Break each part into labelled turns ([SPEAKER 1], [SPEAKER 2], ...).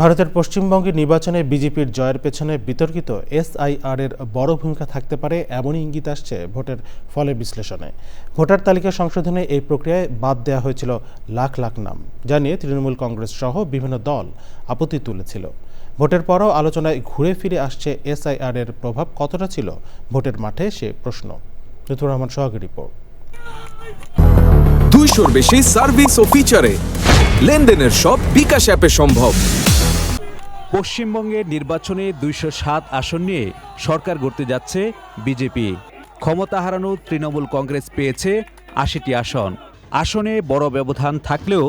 [SPEAKER 1] ভারতের পশ্চিমবঙ্গে নির্বাচনে বিজেপির জয়ের পেছনে বিতর্কিত এসআইআর এর বড় ভূমিকা থাকতে পারে এমনই ইঙ্গিত আসছে ভোটের ফলে বিশ্লেষণে। ভোটার তালিকা সংশোধনে এই প্রক্রিয়ায় বাদ দেওয়া হয়েছিল লাখ লাখ নাম, যা নিয়ে তৃণমূল কংগ্রেস সহ বিভিন্ন দল আপত্তি তুলেছিল। ভোটের পরও আলোচনায় ঘুরে ফিরে আসছে এসআইআর এর প্রভাব কতটা ছিল ভোটের মাঠে, সে প্রশ্ন। লুৎফর রহমান সোহাগের রিপোর্ট।
[SPEAKER 2] 200-র বেশি সার্ভিস ও ফিচারে লেনদেনের সব বিকাশ অ্যাপে সম্ভব।
[SPEAKER 3] পশ্চিমবঙ্গের নির্বাচনে 207 আসন নিয়ে সরকার গড়তে যাচ্ছে বিজেপি। ক্ষমতা হারানো তৃণমূল কংগ্রেস পেয়েছে 80টি আসন। আসনে বড় ব্যবধান থাকলেও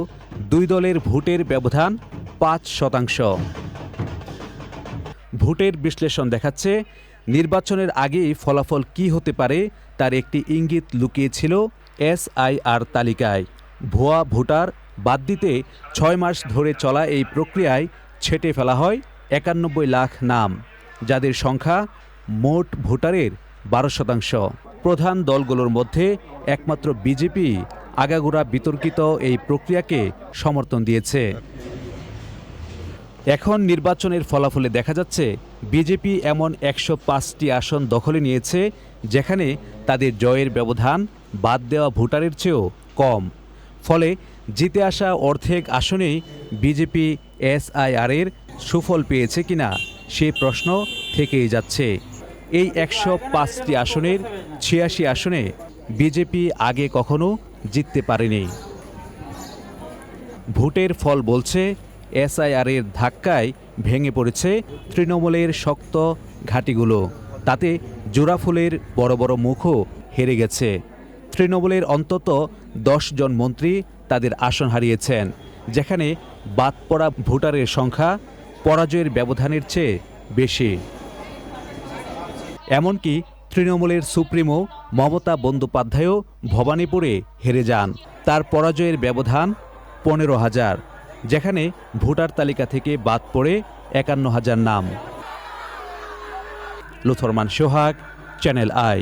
[SPEAKER 3] দুই দলের ভোটের ব্যবধান 5%। ভোটের বিশ্লেষণ দেখাচ্ছে নির্বাচনের আগেই ফলাফল কী হতে পারে তার একটি ইঙ্গিত লুকিয়েছিল এসআইআর তালিকায়। ভুয়া ভোটার বাদ দিতে 6 মাস ধরে চলা এই প্রক্রিয়ায় ছেঁটে ফেলা হয় 91 লাখ নাম, যাদের সংখ্যা মোট ভোটারের 12%। প্রধান দলগুলোর মধ্যে একমাত্র বিজেপি আগাগোড়া বিতর্কিত এই প্রক্রিয়াকে সমর্থন দিয়েছে। এখন নির্বাচনের ফলাফলে দেখা যাচ্ছে বিজেপি এমন 105টি আসন দখলে নিয়েছে যেখানে তাদের জয়ের ব্যবধান বাদ দেওয়া ভোটারের চেয়েও কম। ফলে জিতে আসা অর্ধেক আসনেই বিজেপি এসআইআরের সুফল পেয়েছে কিনা সে প্রশ্ন থেকেই যাচ্ছে। এই 105টি আসনের 86 আসনে বিজেপি আগে কখনো জিততে পারেনি। ভোটের ফল বলছে এসআইআরের ধাক্কায় ভেঙে পড়েছে তৃণমূলের শক্ত ঘাঁটিগুলো। তাতে জোড়াফুলের বড় বড় মুখও হেরে গেছে। তৃণমূলের অন্তত 10 জন মন্ত্রী তাদের আসন হারিয়েছেন, যেখানে বাদ পড়া ভোটারের সংখ্যা পরাজয়ের ব্যবধানের চেয়ে বেশি। এমনকি তৃণমূলের সুপ্রিমো মমতা বন্দ্যোপাধ্যায়ও ভবানীপুরে হেরে যান। তার পরাজয়ের ব্যবধান 15,000, যেখানে ভোটার তালিকা থেকে বাদ পড়ে 51,000 নাম। লুৎফর রহমান সোহাগ, চ্যানেল আই।